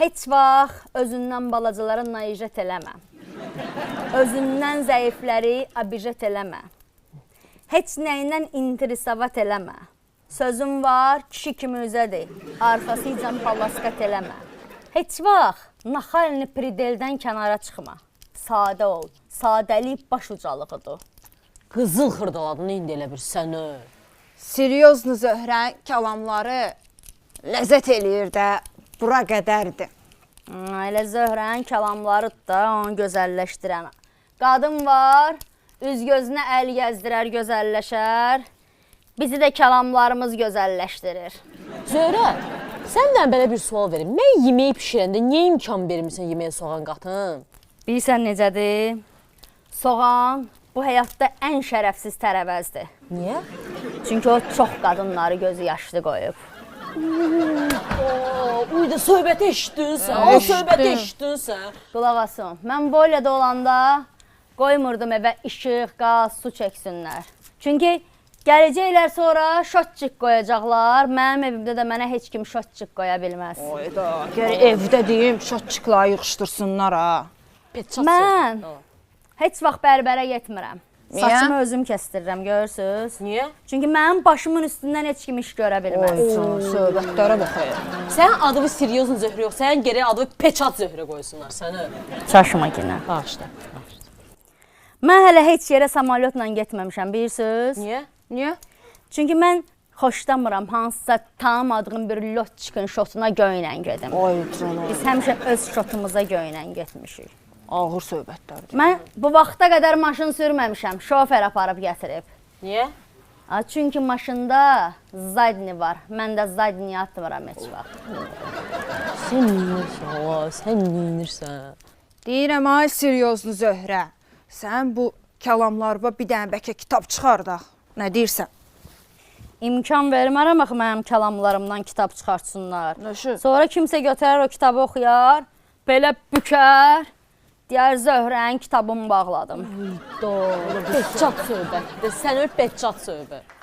Heç vaxt özündən balacaları naijət eləmə. Özündən zəifləri abijət eləmə. Heç nəyindən intrisavat eləmə. Sözün var, kişi kimi üzədir. Arxasıcan palaskat eləmə. Heç vaxt naxalini prideldən kənara çıxma. Sadə ol. Sadəlik baş ucalığıdır. Qızıl xırdaladın indi elə bir səni. Seriozlu Zöhrə kəlamları ləzzət eləyir də, bura qədərdir. Elə Zöhrənin kəlamlarıdır da onu gözəlləşdirən. Qadın var, üz gözünə əl gəzdirər, gözəlləşər. Bizi də kəlamlarımız gözəlləşdirir. Zöhrə, səndən belə bir sual verim. Mən yeməyi pişirəndə niyə imkan vermirsən yeməyə soğan qatın? Bilirsən necədir? Soğan bu həyatda ən şərəfsiz tərəvəzdir. Niyə? Çünki o çox qadınları gözü yaşlı qoyub. Uyda söhbəti eşitdin sən, o söhbəti eşitdin sən. Qulaq asın, mən Bolyada olanda qoymurdum evə işıq, qaz, su çəksinlər. Çünki gələcəklər sonra şotçik qoyacaqlar, mənim evimdə də mənə heç kim şotçik qoya bilməz. Oyda, gəl evdə deyim, şotçikları yığışdırsınlar ha. Mən heç vaxt bərbərə getmirəm. Saçımı özüm kəstirirəm, görürsünüz? Niyə? Çünki mənim başımın üstündən heç kim iş görə bilməz. Söhbətlərə baxayım. Sən adını Seriozun Zöhrə yox, sən gərək adını Peçat Zöhrə qoysunlar səni. Çaşma yenə. Bağışla. Mən hələ heç yerə samalyotla getməmişəm, bilirsiniz? Niyə? Çünki mən xoşlamıram hansısa tanımadığım bir lotçikin şotuna göylə gedim. Ay canım. Biz həmişə öz şotumuza göylə getmişik. Ağır söhbətlərdir. Mən bu vaxta qədər maşın sürməmişəm, şofer aparıb gətirib. Niyə? Çünki maşında zadni var, mən də zadni atmıram heç vaxt. Sən neyinirsən, sən neyinirsən? Deyirəm, ay Seriozlu Zöhrə, sən bu kəlamlarıma bir dənə bəlkə kitab çıxardaq. Nə deyirsən? İmkan vermərəm axı mənim kəlamlarımdan kitab çıxartsınlar. Nəşi? Sonra kimsə götürər o kitabı oxuyar, belə bükər, deyər Zöhrənin kitabımı bağladım. Beccad söhbətdir, sən öl beccad söhbət.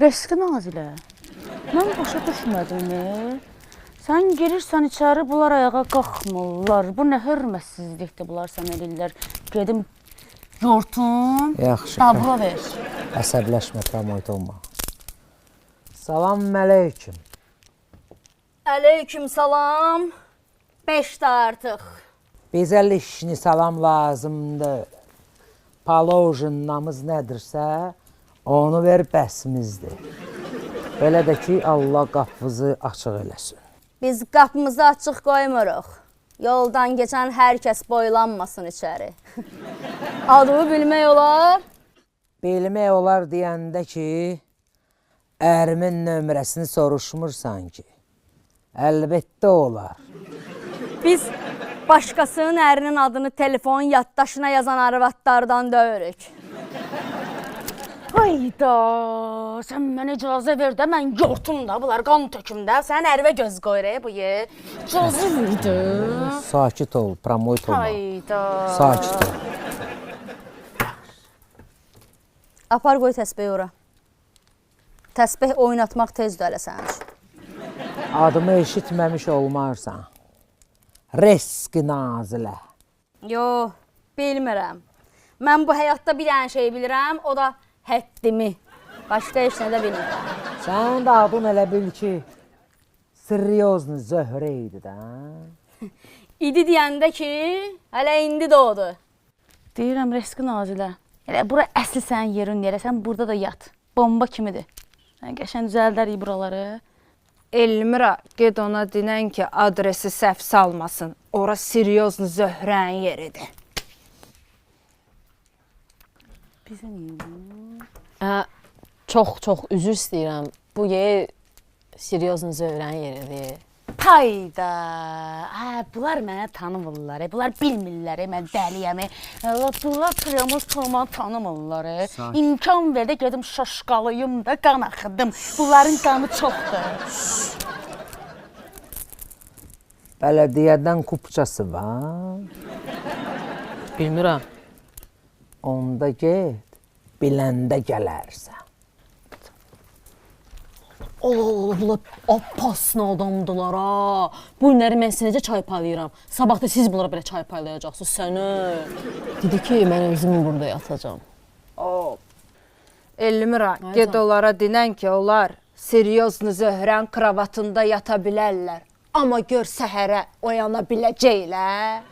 Rəsqi Nazilə, mən başa düşmədim. Sən girirsən içəri, bunlar ayağa qalxmırlar. Bu nə hörmətsizlikdir, bunlar sən eləyirlər. Gedim, yortum, Yaxşı. dabla ver. Əsəbləşmə, promoyt olma. Salam əleykum. Əleyküm salam. 5 də artıq. Bizə lişni salam lazımdır. Palojinamız nədirsə, onu ver bəsimizdir. Belə də ki, Allah qapımızı açıq eləsin. Biz qapımızı açıq qoymuruq. Yoldan keçən hər kəs boylanmasın içəri. Adımı bilmək olar? Bilmək olar deyəndə ki, ərimin nömrəsini soruşmursan ki. Əlbəttə olar. Biz başqasının ərinin adını telefon yaddaşına yazan arvadlardan döyürük. Hayda, sən mənə icazə ver də, mən yortum da, bunlar qan töküm də. Sən ərvə göz qoyur, bu yer. İcazə verdi. Sakit ol, promoyt olma. Hayda. Sakit ol. Apar qoy təsbih ora. Təsbih oynatmaq tezdir hələ sənin üçün. Adımı eşitməmiş olmarsan. Rəsqi Nazilə. Yox, bilmirəm. Mən bu həyatda bir dənə şey bilirəm, o da həddimi. Başqa heç nə də bilmirəm. Sən də adın elə bil ki, Seriozlu Zöhrə idi də. İdi deyəndə ki, hələ indi doğdu. Deyirəm, Rəsqi Nazilə, elə bura əsli sənin yerin yerə, sən burada da yat. Bomba kimidir. Sən qəşən düzəldərik buraları. Elmira, ged ona dinən ki, adresi səhv salmasın. Ora Seriozlu Zöhrənin yeridir. Bizə niyə? Çox üzr istəyirəm. Bu yer Seriozun Zöhrənin yeridir. Hayda. Bunlar mənə tanımırlar. Bunlar bilmirlər. Mən dəliyəm. Bunlar priyamız tanımırlar. İmkan ver də gedim şaşqalıyım da, qan axıdım. Bunların qanı çoxdur. Bələdiyyədən kupçası var. Bilmirəm. Onda get, biləndə gələrsən. Allah, bunlar apaslı adamdılar ha. Bu günləri mən sizə necə çay paylayıram. Sabah da siz bunlara belə çay paylayacaqsınız səni. Dedi ki, mən özüm burada yatacağam. Elmira, ged onlara dinən ki, onlar Siryoznu Zöhrən kravatında yata bilərlər. Amma gör səhərə oyana biləcəklər.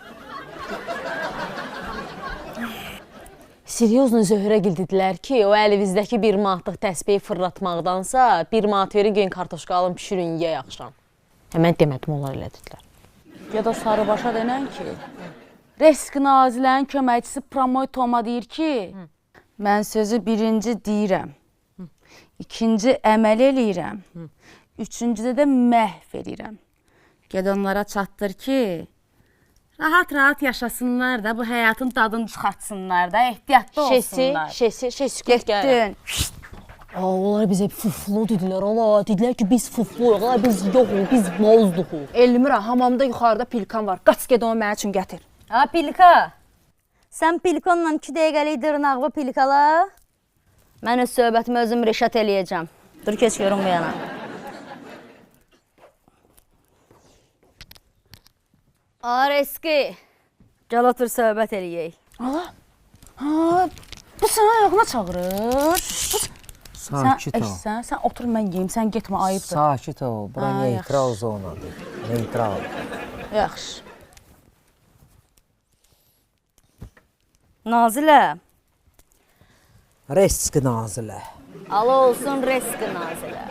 Siryozla Zöhrəgil dedilər ki, o əlinizdəki 1 manatlıq təsbehi fırlatmaqdansa, 1 manat verin, gəlin kartoşka alın, pişirin, yeyə yaxşan. Mən demədim, onlar elə dedilər. Ya da Sarıbaşa denən ki, Resk Nazilərin köməkçisi Pramoy Toma deyir ki, mən sözü birinci deyirəm, ikinci əməl eləyirəm, üçüncüdə də məhv eləyirəm. Ged onlara çatdır ki, rahat-rahat yaşasınlar da, bu həyatın dadını çıxartsınlar da, ehtiyatlı olsunlar. Şesi, Getdin. Onlar bizə fuflu dedilər, Allah. Dedilər ki, biz fufluyuq, biz yoxuq, biz mozduq. Elmira, hamamda yuxarıda pilkan var. Qaç ged onu mənə üçün gətir. Ha Pilka. Sən Pilkonla 2 dəqiqəlik dırnaqlı Pilkala. Mən öz söhbətimi özüm rəşat eləyəcəm. Dur keç görüm bu yana. Reski. Gəl otur söhbət eləyək. Bu sənə ayağına çağırır. Sakit ol. Sən otur, mən yeyim, sən getmə, ayıbdır. Sakit ol. Bura Ha, neytral zonadır. Neytral. Yaxşı. Nazilə. Resk Nazilə. Allah olsun Reski Nazilə.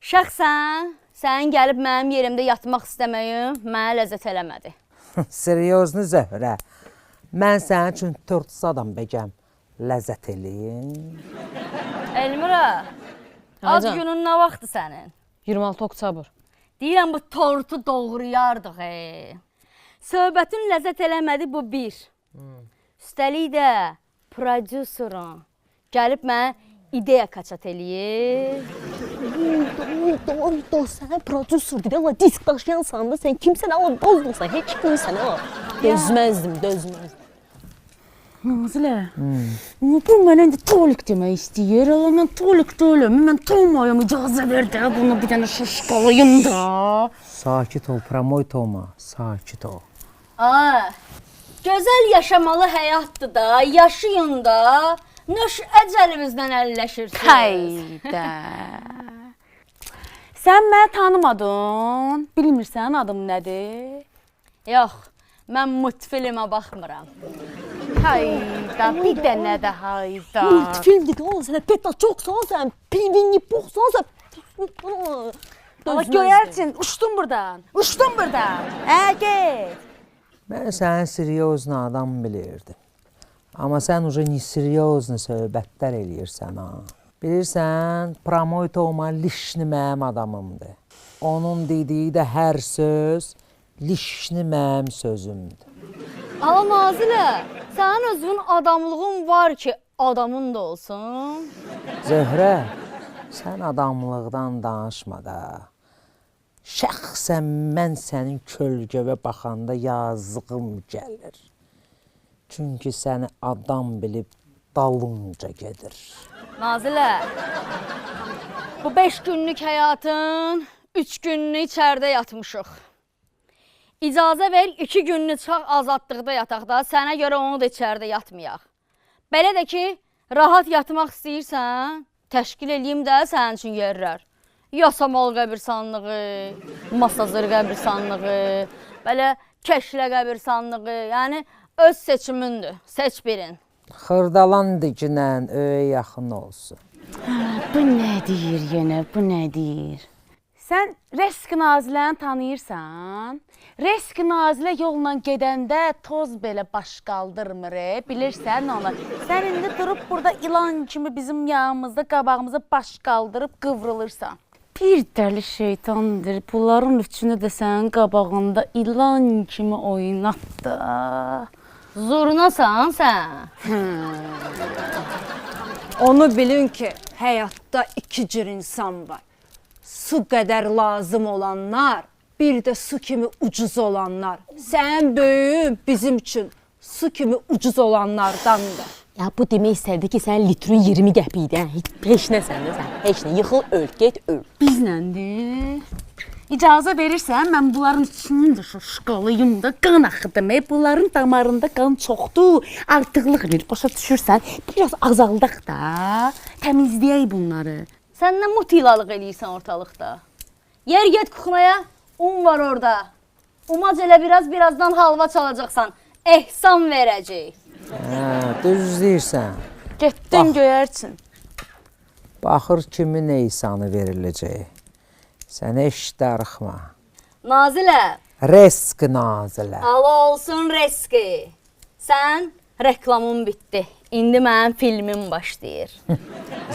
Şəxsən sənin gəlib mənim yerimdə yatmaq istəməyim mənə ləzzət eləmədi. Siryoznu Zöhrə. Mən sənin üçün tortsuz adam bəgəm. Ləzzət eləyim. Elmira, ad Hacı. günün nə vaxtı sənin? 26 oktyabr. Deyirəm bu tortu doğrayardıq. Söhbətin ləzzət eləmədi bu bir. Üstəlik də prodüserin gəlib mənə ideya kaçat eləyir. Sən prodüser dedi, Allah disk daşıyansan da sən kimsən, Allah bozdursan, heç kimsən ha. Dözməzdim. Nazilə, bu mənə indi tolik demək istəyir. Mən tolik deyiləm, mən Tomayam icazə ver də, bunu bir dənə şaşqalayım da. Sakit ol Pramoy Toma. Sakit ol. Gözəl yaşamalı həyatdır da, yaşayın da. Nöş əcəlimizdən əlləşirsiniz. Hayda. Sən məni tanımadın, bilmirsən adım nədir? Yox, mən multfilmə baxmıram. Hayda, bir dənə də hayda. Multfilm dedi, Allah sənə peta çoxsan, sən pingvinli poxsan, sən... Allah göyərçin, uçdun buradan, uçdun buradan. Get. Mən sənin Siryoznu adam bilirdim. Amma sən uca Siryoznu söhbətlər eləyirsən ha. Bilirsən, Pramoy Toma lişni mənim adamımdır. Onun dediyi də hər söz lişni mənim sözümdür. Ala Nazilə, sənin özünün adamlığın var ki, adamın da olsun. Zöhrə, sən adamlıqdan danışma da. Şəxsən mən sənin kölgəvə baxanda yazığım gəlir. Çünki səni adam bilib dalınca gedir. Nazilə, bu 5 günlük həyatın 3 gününü içəridə yatmışıq. İcazə ver 2 günlük çağ azadlıqda yataq da, sənə görə onu da içəridə yatmayaq. Belə də ki, rahat yatmaq istəyirsən, təşkil eləyim də sənin üçün yerlər. Yasamal qəbirsanlığı, Masazır qəbirsanlığı, belə Keşlə qəbirsanlığı, yəni öz seçimindir, seç birin. Xırdalan dikinən öyə yaxın olsun. Bu nə deyir yenə, bu nə deyir? Sən Resk Naziləni tanıyırsan? Resk Nazilə yolla gedəndə toz belə baş qaldırmır, bilirsən onu. Sən indi durub burada ilan kimi bizim yanımızda, qabağımıza baş qaldırıb qıvrılırsan. Bir dəli şeytandır, bunların üçünü də sənin qabağında ilan kimi oynatdı. Zurnasan sən. Onu bilin ki, həyatda 2 cür insan var. Su qədər lazım olanlar, bir də su kimi ucuz olanlar. Sən böyüyün bizim üçün su kimi ucuz olanlardandır. Ya bu demək istədi ki, sən litrin 20 qəpikdən heç nəsən də sən. Heç nə, yıxıl, öl, get, öl. Bizləndir. İcazə verirsən, mən bunların içinin də şuşqalıyım da, qan axıdım. Bunların damarında qan çoxdur, artıqlıq verir, başa düşürsən? Biraz azaldaq da, təmizləyək bunları. Sən nə mutilalıq eləyirsən ortalıqda? Yer get kuxnaya, un var orada. Umac elə birazdan halva çalacaqsan. Ehsan verəcək. Düz deyirsən. Getdin göyərçin. Baxır kimin eysanı veriləcək. Sən eşit darıxma. Nazilə, Resk Nazilə. ala olsun reski. Sən reklamın bitdi. İndi mənim filmim başlayır.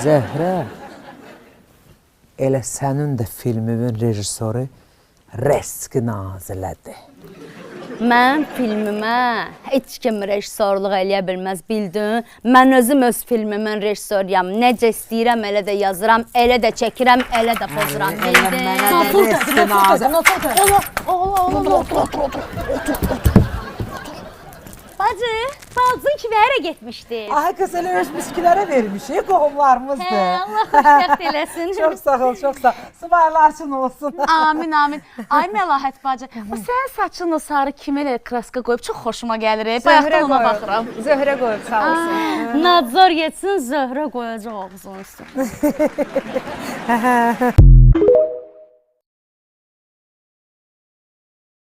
Zəhrə, elə sənin də filmimin rejissoru Resk Nazilədir. Mən filmimə heç kim rejissorluq eləyə bilməz, bildin? Mən özüm öz filmimin rejissoruyam. Necə istəyirəm, elə də yazıram, elə də çəkirəm, elə də pozuram, bildin? Resk Nazilə. Bacın kivərə getmişdi. Ay qız, elə öz miskilərə vermişik, qohumlarımızdır. Allah xoşbəxt eləsin. Çox sağ ol, çox sağ ol. Subaylarsın olsun. Amin, amin. Ay Məlahət bacı, bu sənin saçın o sarı kimi elə kraska qoyub çox xoşuma gəlir. Bayaqdan ona baxıram. Zöhrə qoyub sağ olsun. Nadzor getsin, Zöhrə qoyacaq ağzının üstünə.